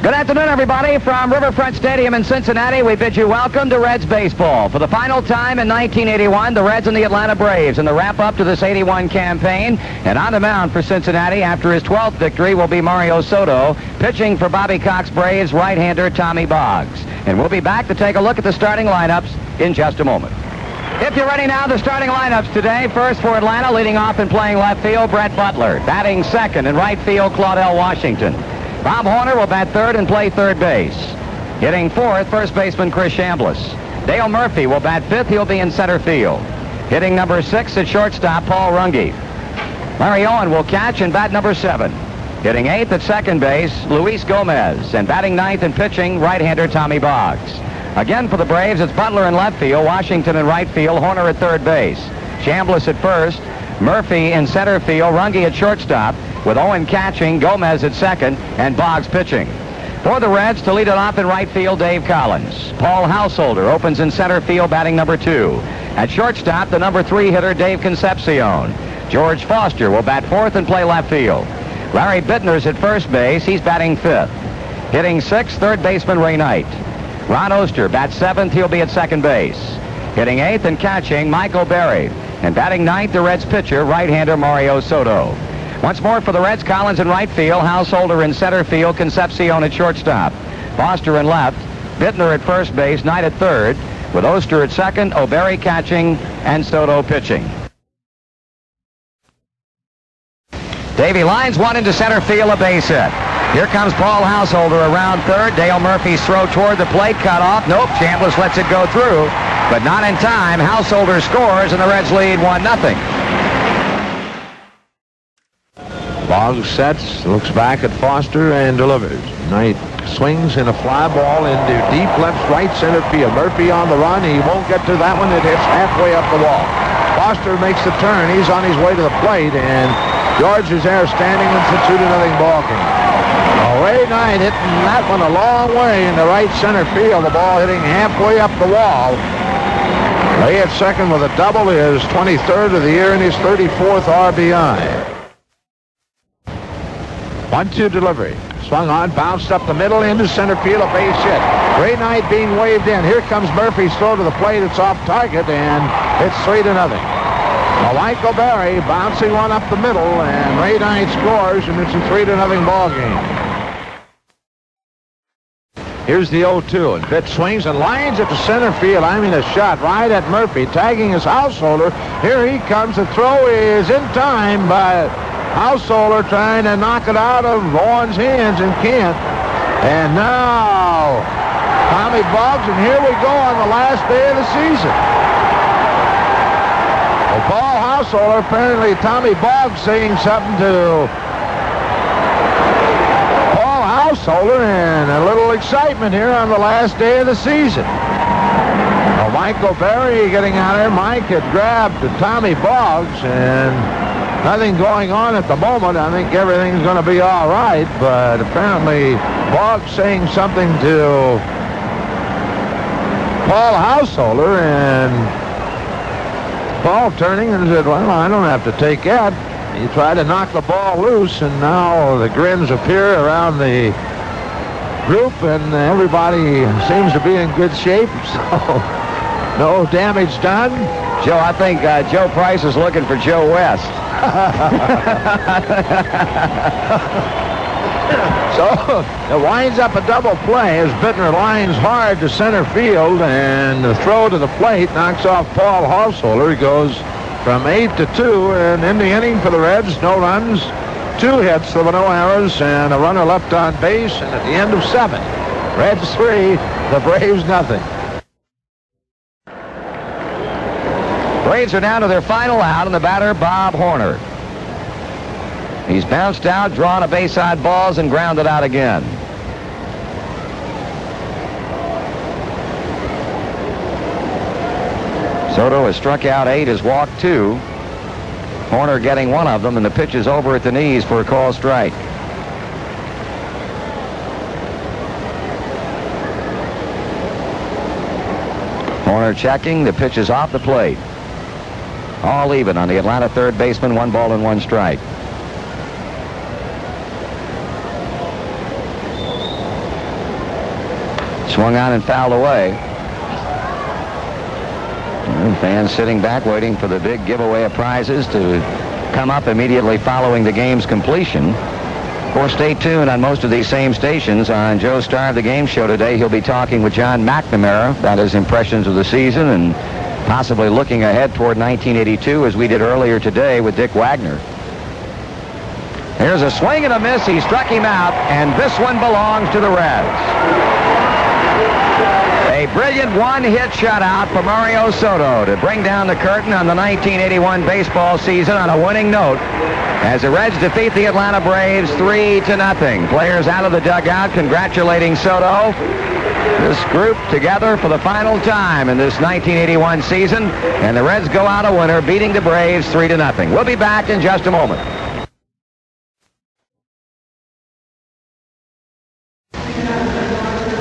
Good afternoon, everybody. From Riverfront Stadium in Cincinnati, we bid you welcome to Reds baseball. For the final time in 1981, the Reds and the Atlanta Braves in the wrap-up to this 81 campaign. And on the mound for Cincinnati after his 12th victory will be Mario Soto, pitching for Bobby Cox Braves right-hander Tommy Boggs. And we'll be back to take a look at the starting lineups in just a moment. If you're ready now, the starting lineups today. First for Atlanta, leading off and playing left field, Brett Butler. Batting second in right field, Claudell Washington. Bob Horner will bat third and play third base. Hitting fourth, first baseman Chris Chambliss. Dale Murphy will bat fifth. He'll be in center field. Hitting number 6 at shortstop, Paul Runge. Larry Owen will catch and bat number 7. Hitting 8th at second base, Luis Gomez. And batting 9th and pitching, right-hander Tommy Boggs. Again for the Braves, it's Butler in left field, Washington in right field, Horner at third base. Chambliss at first, Murphy in center field, Runge at shortstop, with Owen catching, Gomez at second, and Boggs pitching. For the Reds, to lead it off in right field, Dave Collins. Paul Householder opens in center field, batting number 2. At shortstop, the number 3 hitter, Dave Concepcion. George Foster will bat fourth and play left field. Larry Bittner's at first base. He's batting fifth. Hitting sixth, third baseman Ray Knight. Ron Oster bats seventh. He'll be at second base. Hitting eighth and catching, Michael Berry. And batting ninth, the Reds pitcher, right-hander Mario Soto. Once more for the Reds, Collins in right field, Householder in center field, Concepcion at shortstop, Foster in left, Bittner at first base, Knight at third, with Oster at second, O'Berry catching, and Soto pitching. Davey lines one into center field, a base hit. Here comes Paul Householder around third. Dale Murphy's throw toward the plate, cut off. Nope, Chambliss lets it go through, but not in time. Householder scores, and the Reds lead 1-0. Boggs sets, looks back at Foster, and delivers. Knight swings in a fly ball into deep right center field. Murphy on the run. He won't get to that one. It hits halfway up the wall. Foster makes the turn. He's on his way to the plate, and George is there standing. It's a 2-0 ball game. Ray Knight hitting that one a long way in the right center field. The ball hitting halfway up the wall. Ray at second with a double, his 23rd of the year and his 34th RBI. 1-2 delivery. Swung on, bounced up the middle into center field, a base hit. Ray Knight being waved in. Here comes Murphy's throw to the plate. It's off target, and it's 3-0. Michael Berry bouncing one up the middle, and Ray Knight scores, and it's a 3-0 ball game. Here's the 0-2, and Pitt swings and lines it to center field. I mean, a shot right at Murphy, tagging his Householder. Here he comes. The throw is in time, but Householder trying to knock it out of Owen's hands and can't. And now Tommy Boggs, and here we go on the last day of the season. Well, Paul Householder, apparently Tommy Boggs saying something to Paul Householder, and a little excitement here on the last day of the season. Well, Michael Berry getting out there. Mike had grabbed Tommy Boggs, and nothing going on at the moment. I think everything's going to be all right, but apparently Boggs saying something to Paul Householder, and Paul turning and said, well, I don't have to take that. He tried to knock the ball loose, and now the grins appear around the group, and everybody seems to be in good shape, so no damage done. Joe, I think Joe Price is looking for Joe West. So it winds up a double play as Bittner lines hard to center field, and the throw to the plate knocks off Paul Householder. He goes from 8-2, and in the inning for the Reds, no runs, 2 hits, there were no errors, and a runner left on base, and at the end of 7, Reds 3, the Braves nothing. Braves are down to their final out, and the batter, Bob Horner. He's bounced out, drawn a base-side balls, and grounded out again. Soto has struck out 8, has walked 2. Horner getting one of them, and the pitch is over at the knees for a call strike. Horner checking, the pitch is off the plate. All even on the Atlanta third baseman, 1 ball and 1 strike. Swung on and fouled away. And fans sitting back waiting for the big giveaway of prizes to come up immediately following the game's completion. Of course, stay tuned on most of these same stations. On Joe Star of the Game Show today, he'll be talking with John McNamara about his impressions of the season and possibly looking ahead toward 1982 as we did earlier today with Dick Wagner. Here's a swing and a miss. He struck him out, and this one belongs to the Reds. A brilliant one-hit shutout for Mario Soto to bring down the curtain on the 1981 baseball season on a winning note as the Reds defeat the Atlanta Braves 3-0. Players out of the dugout congratulating Soto. This group together for the final time in this 1981 season, and the Reds go out a winner, beating the Braves 3-0. We'll be back in just a moment.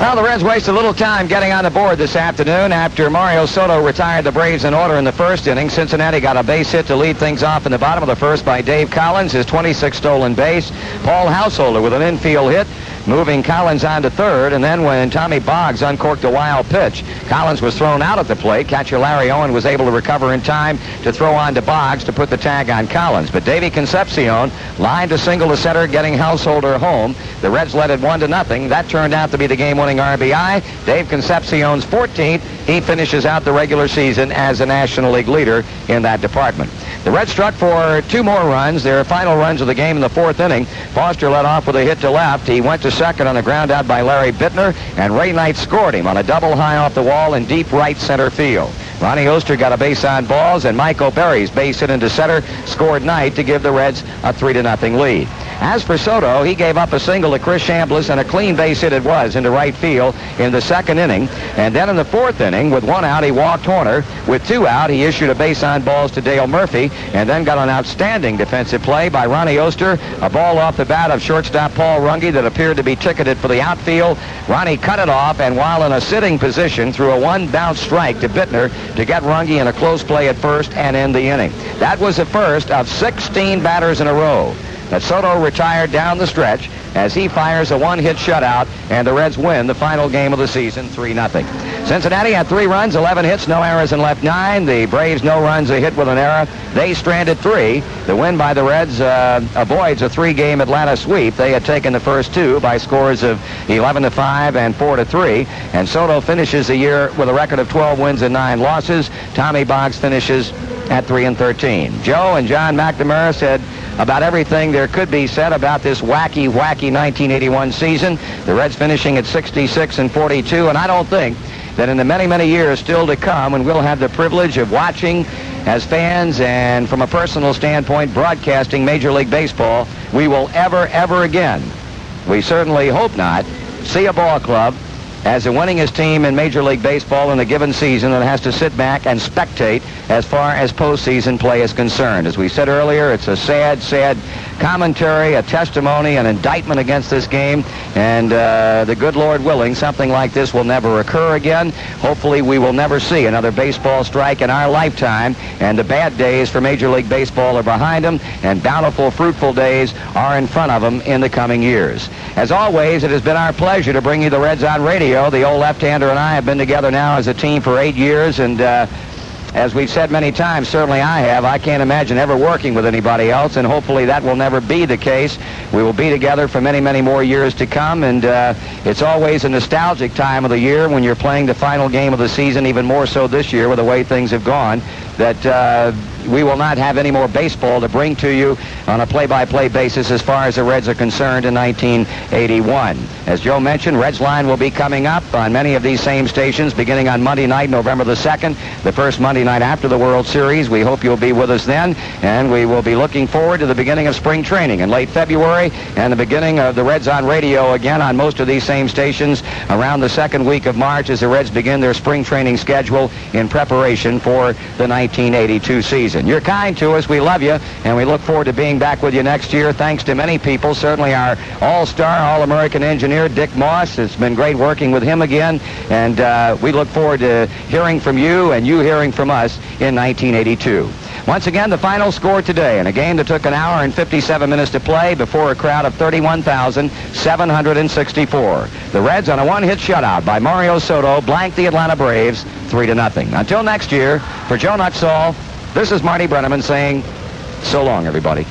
Well, the Reds wasted a little time getting on the board this afternoon. After Mario Soto retired the Braves in order in the first inning, Cincinnati got a base hit to lead things off in the bottom of the first by Dave Collins, his 26th stolen base. Paul Householder with an infield hit, moving Collins on to third, and then when Tommy Boggs uncorked a wild pitch, Collins was thrown out at the plate. Catcher Larry Owen was able to recover in time to throw on to Boggs to put the tag on Collins. But Davey Concepcion lined a single to center, getting Householder home. The Reds led it 1-0. That turned out to be the game-winning RBI. Dave Concepcion's 14th. He finishes out the regular season as a National League leader in that department. The Reds struck for 2 more runs, their final runs of the game in the 4th inning. Foster led off with a hit to left. He went to second on a ground out by Larry Bittner, and Ray Knight scored him on a double high off the wall in deep right center field. Ronnie Oster got a base on balls, and Mike O'Berry's base hit into center scored Knight to give the Reds a 3-0 lead. As for Soto, he gave up a single to Chris Chambliss, and a clean base hit it was into right field in the 2nd inning. And then in the 4th inning, with 1 out, he walked Horner. With 2 out, he issued a base on balls to Dale Murphy, and then got an outstanding defensive play by Ronnie Oster. A ball off the bat of shortstop Paul Runge that appeared to be ticketed for the outfield. Ronnie cut it off, and while in a sitting position, threw a 1-bounce strike to Bittner to get Runge in a close play at first and end the inning. That was the first of 16 batters in a row that Soto retired down the stretch as he fires a 1-hit shutout, and the Reds win the final game of the season 3-0. Cincinnati had 3 runs, 11 hits, no errors, and left 9. The Braves, no runs, a hit with an error. They stranded 3. The win by the Reds avoids a 3-game Atlanta sweep. They had taken the first 2 by scores of 11-5 and 4-3. And Soto finishes the year with a record of 12 wins and 9 losses. Tommy Boggs finishes at 3-13. Joe and John McNamara said about everything there could be said about this wacky 1981 season. The Reds finishing at 66-42, and I don't think that in the many, many years still to come, when we'll have the privilege of watching as fans and from a personal standpoint broadcasting Major League Baseball, we will ever again, we certainly hope not, see a ball club as the winningest team in Major League Baseball in a given season that has to sit back and spectate as far as postseason play is concerned. As we said earlier, it's a sad commentary, a testimony, an indictment against this game, and the good Lord willing, something like this will never occur again. Hopefully we will never see another baseball strike in our lifetime, and the bad days for Major League Baseball are behind them, and bountiful, fruitful days are in front of them in the coming years. As always, it has been our pleasure to bring you the Reds on Radio. The old left-hander and I have been together now as a team for 8 years, and as we've said many times, certainly I have, I can't imagine ever working with anybody else, and hopefully that will never be the case. We will be together for many, many more years to come, and it's always a nostalgic time of the year when you're playing the final game of the season, even more so this year with the way things have gone, that we will not have any more baseball to bring to you on a play-by-play basis as far as the Reds are concerned in 1981. As Joe mentioned, Reds Line will be coming up on many of these same stations beginning on Monday night, November the 2nd, the first Monday night after the World Series. We hope you'll be with us then, and we will be looking forward to the beginning of spring training in late February and the beginning of the Reds on Radio again on most of these same stations around the 2nd week of March as the Reds begin their spring training schedule in preparation for the 1982 season. You're kind to us. We love you, and we look forward to being back with you next year. Thanks to many people, certainly our all-star, all-American engineer, Dick Moss. It's been great working with him again, and we look forward to hearing from you and you hearing from us in 1982. Once again, the final score today in a game that took an hour and 57 minutes to play before a crowd of 31,764. The Reds, on a one-hit shutout by Mario Soto, blanked the Atlanta Braves 3-0. Until next year, for Joe Nuxall, this is Marty Brennaman saying so long, everybody.